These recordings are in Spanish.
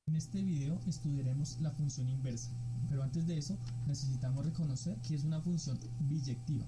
En este video estudiaremos la función inversa, pero antes de eso necesitamos reconocer que es una función biyectiva.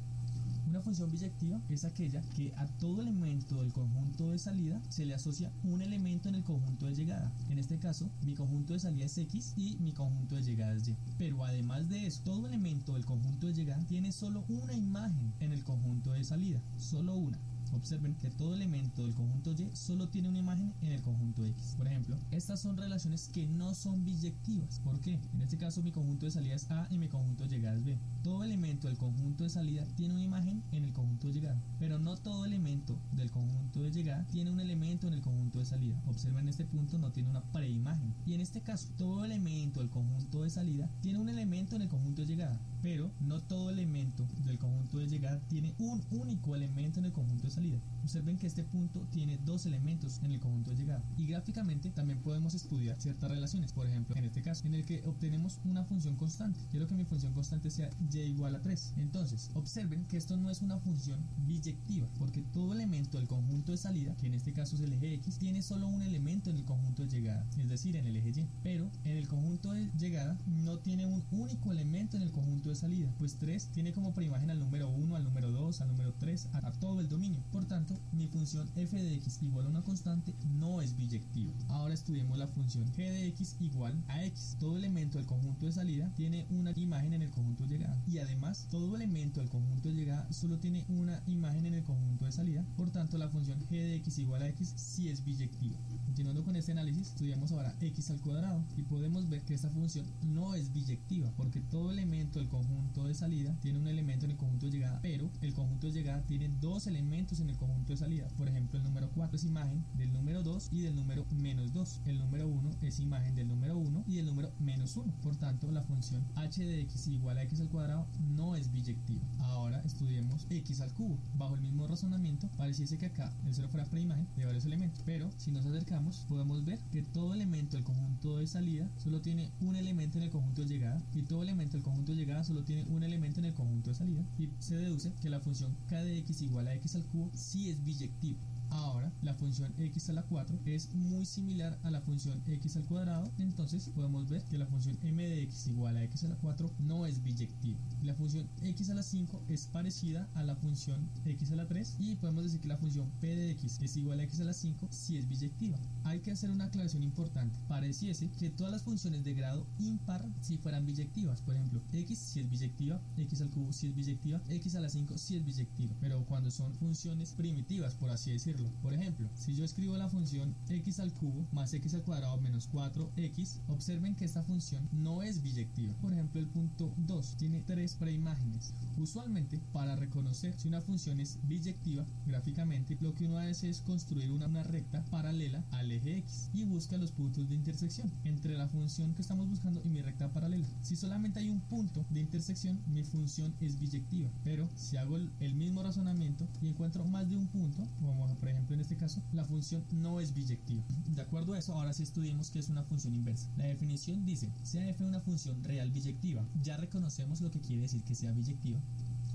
Una función biyectiva es aquella que a todo elemento del conjunto de salida se le asocia un elemento en el conjunto de llegada. En este caso, mi conjunto de salida es X y mi conjunto de llegada es Y. Pero además de eso, todo elemento del conjunto de llegada tiene solo una imagen en el conjunto de salida, solo una. Observen que todo elemento del conjunto Y solo tiene una imagen en el conjunto X. Por ejemplo, estas son relaciones que no son biyectivas. ¿Por qué? En este caso mi conjunto de salida es A y mi conjunto de llegada es B. Todo elemento del conjunto de salida tiene una imagen en el conjunto de llegada, pero no todo elemento del conjunto de llegada tiene un elemento en el conjunto de salida. Observen, este punto no tiene una preimagen. Y en este caso, todo elemento del conjunto de salida tiene un elemento en el conjunto de llegada, pero no todo elemento del conjunto de llegada tiene un único elemento en el conjunto de salida. Observen que este punto tiene dos elementos en el conjunto de llegada, y gráficamente también podemos estudiar ciertas relaciones. Por ejemplo, en este caso, en el que obtenemos una función constante. Quiero que mi función constante sea y igual a 3. Entonces, observen que esto no es una función biyectiva, porque todo elemento del conjunto de salida, que en este caso es el eje X, tiene solo un elemento en el conjunto de llegada, es decir, en el eje Y. Pero en el conjunto de llegada no tiene un único elemento en el conjunto de salida, pues 3 tiene como preimagen al número 1, al número 2, al número 3, a todo el dominio. Por tanto, mi función f de x igual a una constante no es biyectiva. Ahora estudiemos la función g de x igual a x. Todo elemento del conjunto de salida tiene una imagen en el conjunto de llegada, y además todo elemento del conjunto de llegada solo tiene una imagen en el conjunto de salida. Por tanto, la función g de x igual a x sí es biyectiva. Continuando con este análisis, estudiamos ahora x al cuadrado y podemos ver que esta función no es biyectiva, porque todo elemento del conjunto de salida tiene un elemento en el conjunto de llegada, pero el conjunto de llegada tiene dos elementos en el conjunto de salida. Por ejemplo, el número 4 es imagen del número 2 y del número menos 2. El número 1 es imagen del número 1 y del número menos 1. Por tanto, la función h de x igual a x al cuadrado no es biyectiva. Ahora estudiemos x al cubo. Bajo el mismo razonamiento, pareciese que acá el 0 fuera preimagen de varios elementos, pero si nos acercamos podemos ver que todo elemento del conjunto de salida solo tiene un elemento en el conjunto de llegada, y todo elemento del conjunto de llegada solo tiene un elemento en el conjunto de salida, y se deduce que la función k de x igual a x al cubo sí es biyectiva. Ahora, la función x a la 4 es muy similar a la función x al cuadrado, entonces podemos ver que la función m de x igual a x a la 4 no es biyectiva. La función x a la 5 es parecida a la función x a la 3, y podemos decir que la función p de x es igual a x a la 5 sí es biyectiva. Hay que hacer una aclaración importante. Pareciese que todas las funciones de grado impar si fueran biyectivas. Por ejemplo, x sí es biyectiva, x al cubo sí es biyectiva, x a la 5 sí es biyectiva, pero cuando son funciones primitivas, por así decirlo. Por ejemplo, si yo escribo la función x al cubo más x al cuadrado menos 4x, observen que esta función no es biyectiva. Por ejemplo, el punto 2 tiene 3 preimágenes. Usualmente, para reconocer si una función es biyectiva gráficamente, lo que uno hace es construir una recta paralela al eje x y busca los puntos de intersección entre la función que estamos buscando y mi recta paralela. Si solamente hay un punto de intersección, mi función es biyectiva, pero si hago el mismo razonamiento y encuentro más de un punto, como por ejemplo en este caso, la función no es biyectiva. De acuerdo a eso, ahora sí estudiemos qué es una función inversa. La definición dice: sea f una función real biyectiva. Ya reconocemos lo que quiere decir que sea biyectiva,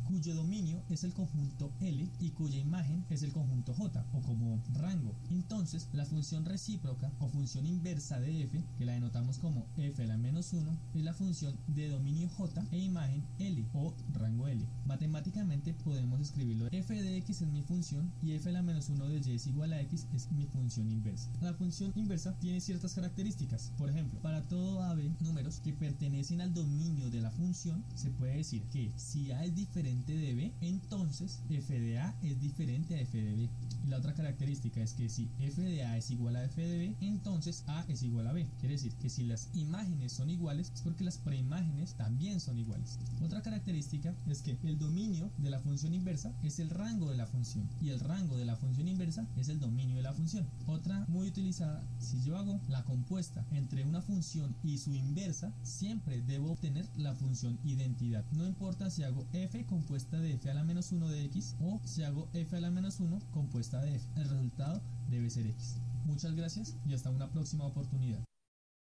cuyo dominio es el conjunto L y cuya imagen es el conjunto J, o como rango. Entonces, la función recíproca o función inversa de f, que la denotamos como f a la menos 1, es la función de dominio J e imagen L, o rango L. Matemáticamente podemos escribirlo: f de x es mi función y f a la menos 1 de y es igual a x es mi función inversa. La función inversa tiene ciertas características. Por ejemplo, para todo a b números que pertenecen al dominio de la función, se puede decir que si a es diferente de b, entonces f de a es diferente a f de b. Y la otra característica es que si f de a es igual a f de b, entonces a es igual a b. Quiere decir que si las imágenes son iguales, es porque las preimágenes también son iguales. Otra característica es que el dominio de la función inversa es el rango de la función, y el rango de la función inversa es el dominio de la función. Otra muy utilizada: si yo hago la compuesta entre una función y su inversa, siempre debo obtener la función identidad. No importa si hago f compuesta de f a la menos 1 de x o si hago f a la menos 1 compuesta de f. El resultado debe ser x. Muchas gracias y hasta una próxima oportunidad.